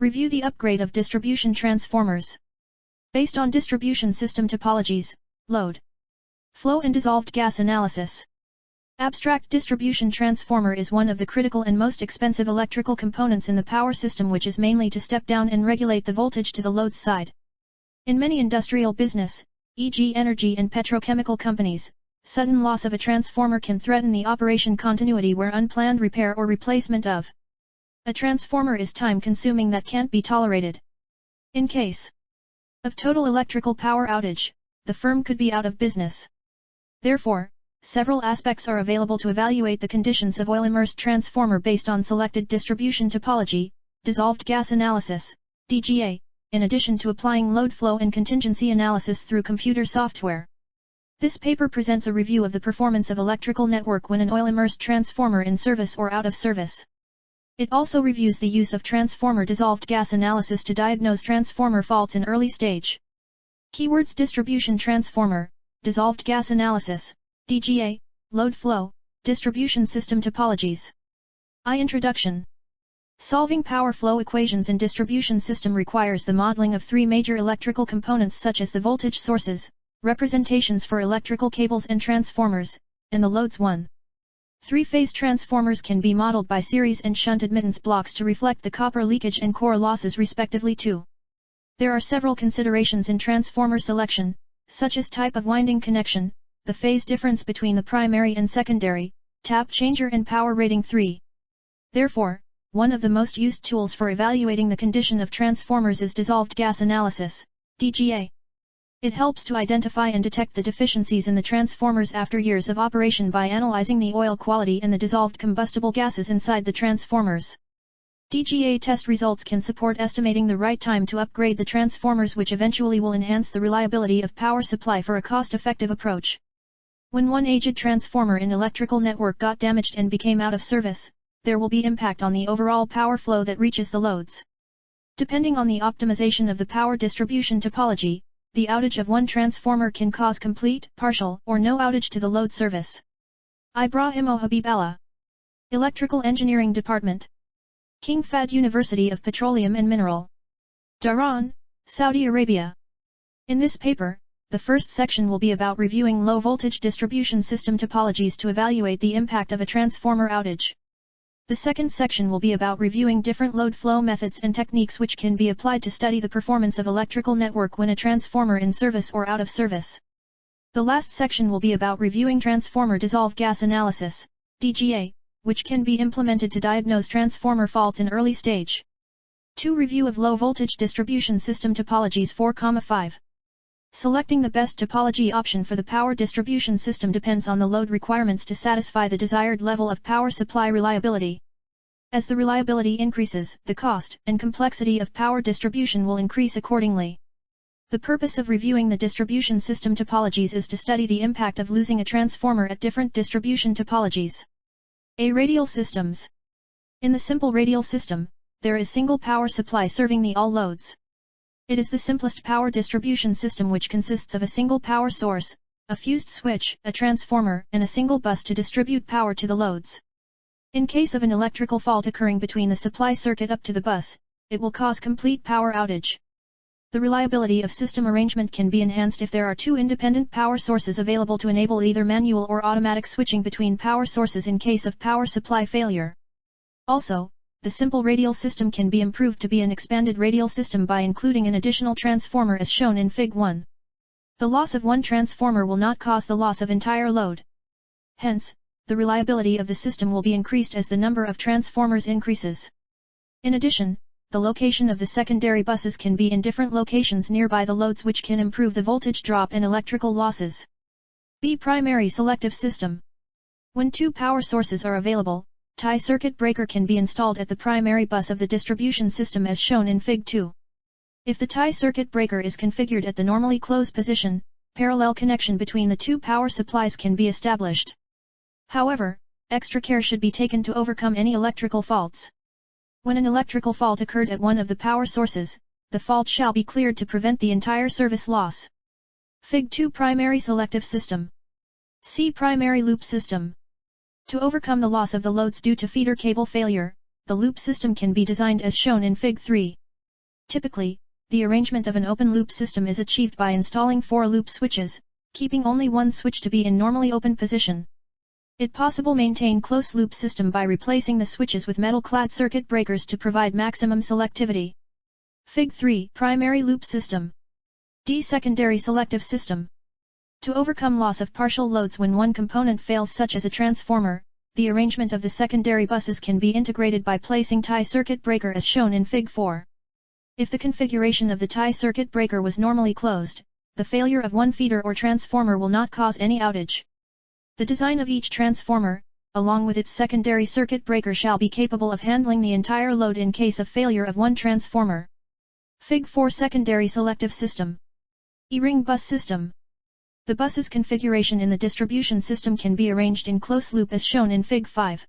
Review the upgrade of distribution transformers. Based on distribution system topologies, load, flow and dissolved gas analysis. Abstract distribution transformer is one of the critical and most expensive electrical components in the power system, which is mainly to step down and regulate the voltage to the load's side. In many industrial business, e.g. energy and petrochemical companies, sudden loss of a transformer can threaten the operation continuity where unplanned repair or replacement of a transformer is time-consuming that can't be tolerated. In case of total electrical power outage, the firm could be out of business. Therefore, several aspects are available to evaluate the conditions of oil-immersed transformer based on selected distribution topology, dissolved gas analysis, DGA, in addition to applying load flow and contingency analysis through computer software. This paper presents a review of the performance of electrical network when an oil-immersed transformer in service or out of service. It also reviews the use of transformer dissolved gas analysis to diagnose transformer faults in early stage. Keywords: distribution transformer, dissolved gas analysis, DGA, load flow, distribution system topologies. Introduction. Solving power flow equations in distribution system requires the modeling of three major electrical components such as the voltage sources, representations for electrical cables and transformers, and the loads. 1. Three-phase transformers can be modeled by series and shunt admittance blocks to reflect the copper leakage and core losses respectively. 2. There are several considerations in transformer selection, such as type of winding connection, the phase difference between the primary and secondary, tap changer and power rating. 3. Therefore, one of the most used tools for evaluating the condition of transformers is dissolved gas analysis, DGA. It helps to identify and detect the deficiencies in the transformers after years of operation by analyzing the oil quality and the dissolved combustible gases inside the transformers. DGA test results can support estimating the right time to upgrade the transformers, which eventually will enhance the reliability of power supply for a cost-effective approach. When one aged transformer in electrical network got damaged and became out of service, there will be impact on the overall power flow that reaches the loads. Depending on the optimization of the power distribution topology, the outage of one transformer can cause complete, partial, or no outage to the load service. Ibrahim Habiballah, Electrical Engineering Department, King Fahd University of Petroleum and Mineral, Dhahran, Saudi Arabia. In this paper, the first section will be about reviewing low-voltage distribution system topologies to evaluate the impact of a transformer outage. The second section will be about reviewing different load flow methods and techniques which can be applied to study the performance of electrical network when a transformer in service or out of service. The last section will be about reviewing transformer dissolved gas analysis, DGA, which can be implemented to diagnose transformer faults in early stage. 2. Review of low-voltage distribution system topologies. 4,5. Selecting the best topology option for the power distribution system depends on the load requirements to satisfy the desired level of power supply reliability. As the reliability increases, the cost and complexity of power distribution will increase accordingly. The purpose of reviewing the distribution system topologies is to study the impact of losing a transformer at different distribution topologies. Radial systems. In the simple radial system, there is single power supply serving the all loads. It is the simplest power distribution system, which consists of a single power source, a fused switch, a transformer, and a single bus to distribute power to the loads. In case of an electrical fault occurring between the supply circuit up to the bus, it will cause complete power outage. The reliability of system arrangement can be enhanced if there are two independent power sources available to enable either manual or automatic switching between power sources in case of power supply failure. Also, the simple radial system can be improved to be an expanded radial system by including an additional transformer as shown in Fig. 1. The loss of one transformer will not cause the loss of entire load. Hence, the reliability of the system will be increased as the number of transformers increases. In addition, the location of the secondary buses can be in different locations nearby the loads, which can improve the voltage drop and electrical losses. B. Primary selective system. When two power sources are available, tie circuit breaker can be installed at the primary bus of the distribution system as shown in Fig. 2. If the tie circuit breaker is configured at the normally closed position, parallel connection between the two power supplies can be established. However, extra care should be taken to overcome any electrical faults. When an electrical fault occurred at one of the power sources, the fault shall be cleared to prevent the entire service loss. Fig. 2. Primary selective system. C. Primary loop system. To overcome the loss of the loads due to feeder cable failure, the loop system can be designed as shown in Fig. 3. Typically, the arrangement of an open-loop system is achieved by installing 4 loop switches, keeping only one switch to be in normally open position. It possible maintain closed-loop system by replacing the switches with metal-clad circuit breakers to provide maximum selectivity. Fig. 3. Primary loop system. D. Secondary selective system. To overcome loss of partial loads when one component fails, such as a transformer, the arrangement of the secondary buses can be integrated by placing tie circuit breaker as shown in Fig. 4. If the configuration of the tie circuit breaker was normally closed, the failure of one feeder or transformer will not cause any outage. The design of each transformer, along with its secondary circuit breaker, shall be capable of handling the entire load in case of failure of one transformer. Fig. 4. Secondary selective system. E-ring bus system. The bus's configuration in the distribution system can be arranged in close loop as shown in Fig. 5.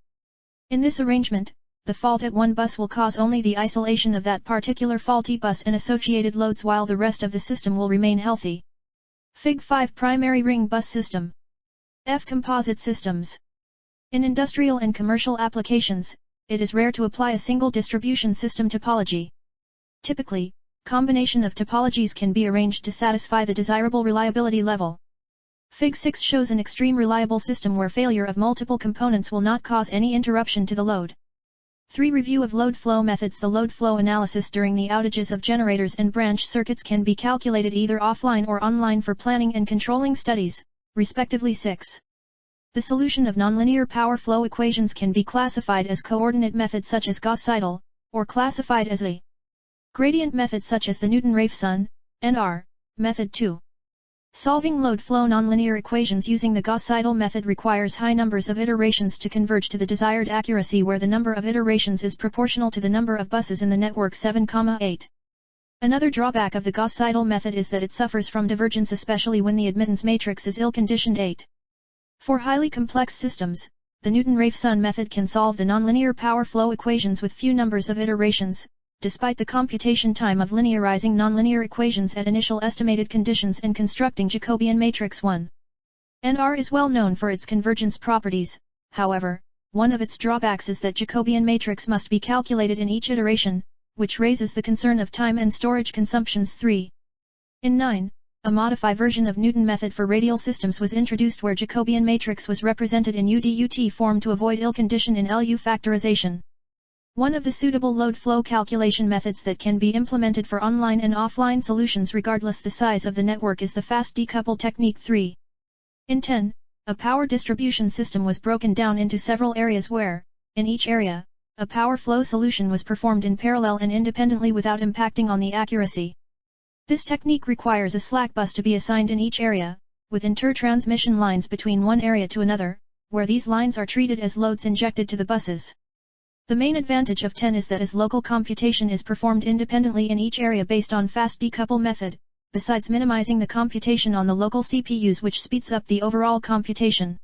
In this arrangement, the fault at one bus will cause only the isolation of that particular faulty bus and associated loads, while the rest of the system will remain healthy. Fig. 5. Primary ring bus system. F. Composite systems. In industrial and commercial applications, it is rare to apply a single distribution system topology. Typically, combination of topologies can be arranged to satisfy the desirable reliability level. Fig. 6 shows an extreme reliable system where failure of multiple components will not cause any interruption to the load. 3. Review of load flow methods. The load flow analysis during the outages of generators and branch circuits can be calculated either offline or online for planning and controlling studies, respectively. 6. The solution of nonlinear power flow equations can be classified as coordinate method such as Gauss-Seidel, or classified as a gradient method such as the Newton-Raphson, can&r, method. 2. Solving load flow nonlinear equations using the Gauss-Seidel method requires high numbers of iterations to converge to the desired accuracy, where the number of iterations is proportional to the number of buses in the network. 7,8. Another drawback of the Gauss-Seidel method is that it suffers from divergence, especially when the admittance matrix is ill-conditioned. 8. For highly complex systems, the Newton-Raphson method can solve the nonlinear power flow equations with few numbers of iterations, despite the computation time of linearizing nonlinear equations at initial estimated conditions and constructing Jacobian matrix 1. can&r is well known for its convergence properties. However, one of its drawbacks is that Jacobian matrix must be calculated in each iteration, which raises the concern of time and storage consumptions. 3. In 9, a modified version of Newton method for radial systems was introduced, where Jacobian matrix was represented in UDUT form to avoid ill condition in LU factorization. One of the suitable load flow calculation methods that can be implemented for online and offline solutions regardless the size of the network is the fast decouple technique. 3. In 10, a power distribution system was broken down into several areas where, in each area, a power flow solution was performed in parallel and independently without impacting on the accuracy. This technique requires a slack bus to be assigned in each area, with inter-transmission lines between one area to another, where these lines are treated as loads injected to the buses. The main advantage of 10 is that as local computation is performed independently in each area based on fast decouple method, besides minimizing the computation on the local CPUs, which speeds up the overall computation.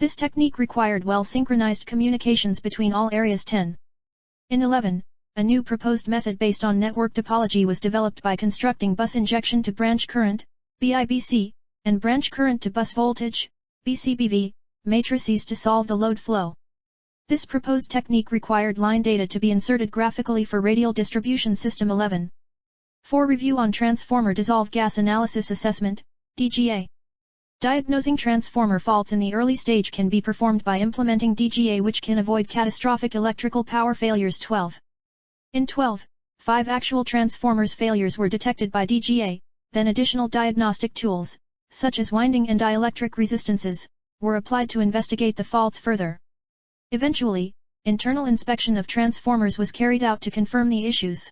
This technique required well-synchronized communications between all areas. 10. In 11, a new proposed method based on network topology was developed by constructing bus injection to branch current, BIBC, and branch current to bus voltage, BCBV, matrices to solve the load flow. This proposed technique required line data to be inserted graphically for radial distribution system. 11. For review on transformer dissolved gas analysis assessment, DGA. Diagnosing transformer faults in the early stage can be performed by implementing DGA, which can avoid catastrophic electrical power failures. 12. In 12, 5 actual transformers failures were detected by DGA, then additional diagnostic tools, such as winding and dielectric resistances, were applied to investigate the faults further. Eventually, internal inspection of transformers was carried out to confirm the issues.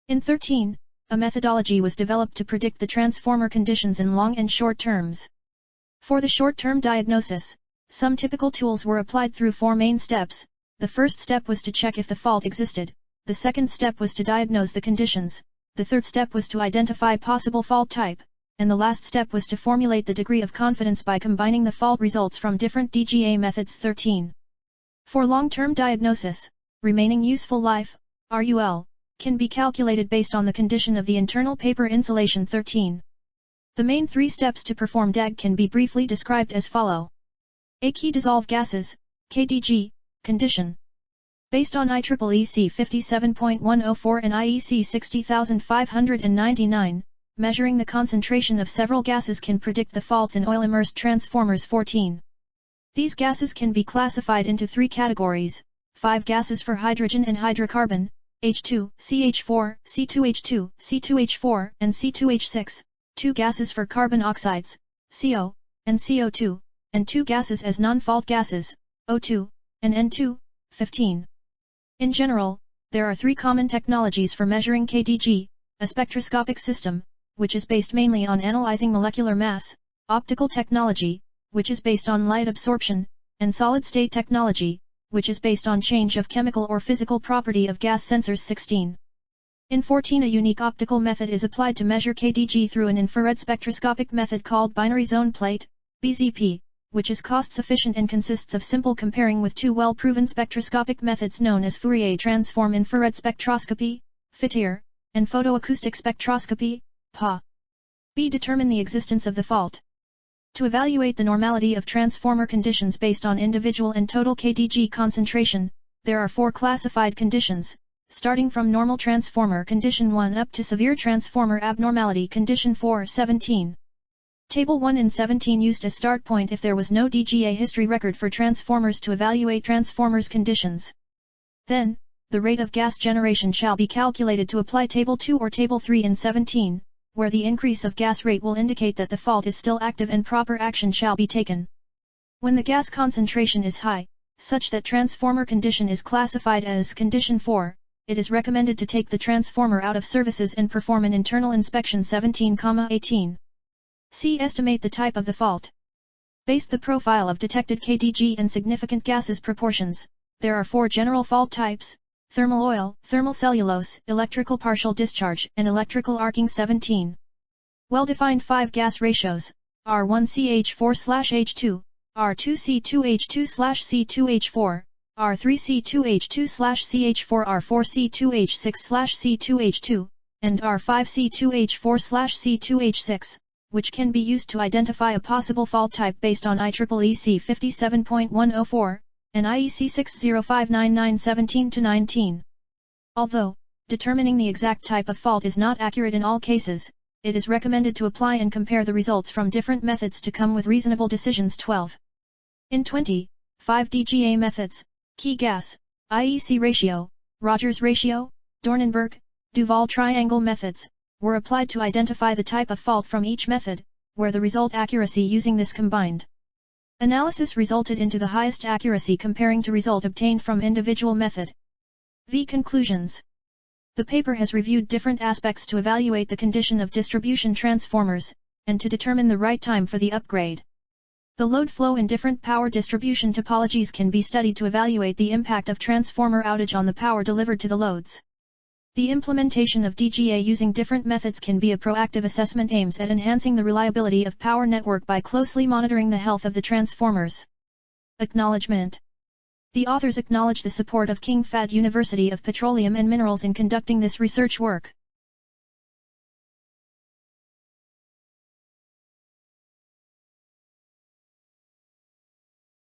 In 13, a methodology was developed to predict the transformer conditions in long and short terms. For the short-term diagnosis, some typical tools were applied through 4 main steps. The first step was to check if the fault existed, the second step was to diagnose the conditions, the third step was to identify possible fault type, and the last step was to formulate the degree of confidence by combining the fault results from different DGA methods. 13. For long-term diagnosis, remaining useful life, RUL, can be calculated based on the condition of the internal paper insulation. 13. The main 3 steps to perform DAG can be briefly described as follow. A. Key dissolved gases, KDG, condition. Based on IEEE 57.104 and IEC 60599, measuring the concentration of several gases can predict the faults in oil-immersed transformers. 14. These gases can be classified into 3 categories: 5 gases for hydrogen and hydrocarbon, H2, CH4, C2H2, C2H4, and C2H6, 2 gases for carbon oxides, CO, and CO2, and 2 gases as non-fault gases, O2, and N2. 15. In general, there are 3 common technologies for measuring KDG: a spectroscopic system, which is based mainly on analyzing molecular mass, optical technology, which is based on light absorption, and solid-state technology, which is based on change of chemical or physical property of gas sensors. 16. In 14, a unique optical method is applied to measure KDG through an infrared spectroscopic method called binary zone plate, BZP, which is cost-efficient and consists of simple comparing with 2 well-proven spectroscopic methods known as Fourier transform infrared spectroscopy, FITIR, and photoacoustic spectroscopy, PA. B. Determine the existence of the fault. To evaluate the normality of transformer conditions based on individual and total KDG concentration, there are 4 classified conditions, starting from normal transformer condition 1 up to severe transformer abnormality condition 4. 17. Table 1 and 17 used as start point if there was no DGA history record for transformers to evaluate transformers conditions. Then, the rate of gas generation shall be calculated to apply Table 2 or Table 3 in 17, where the increase of gas rate will indicate that the fault is still active and proper action shall be taken. When the gas concentration is high, such that transformer condition is classified as condition 4, it is recommended to take the transformer out of services and perform an internal inspection. 17,18. C. Estimate the type of the fault. Based the profile of detected KDG and significant gases proportions, there are 4 general fault types: thermal oil, thermal cellulose, electrical partial discharge, and electrical arcing. 17. Well-defined 5 gas ratios: R1CH4/H2, R2C2H2/C2H4, R3C2H2/CH4, R4C2H6/C2H2, and R5C2H4/C2H6, which can be used to identify a possible fault type based on IEEE 57.104, and IEC 60599. 17-19. Although, determining the exact type of fault is not accurate in all cases, it is recommended to apply and compare the results from different methods to come with reasonable decisions. 12. In 20, 5 DGA methods, key gas, IEC ratio, Rogers ratio, Dornenberg, Duval triangle methods, were applied to identify the type of fault from each method, where the result accuracy using this combined analysis resulted into the highest accuracy comparing to result obtained from individual method. V. Conclusions. The paper has reviewed different aspects to evaluate the condition of distribution transformers, and to determine the right time for the upgrade. The load flow in different power distribution topologies can be studied to evaluate the impact of transformer outage on the power delivered to the loads. The implementation of DGA using different methods can be a proactive assessment aims at enhancing the reliability of power network by closely monitoring the health of the transformers. Acknowledgement. The authors acknowledge the support of King Fahd University of Petroleum and Minerals in conducting this research work.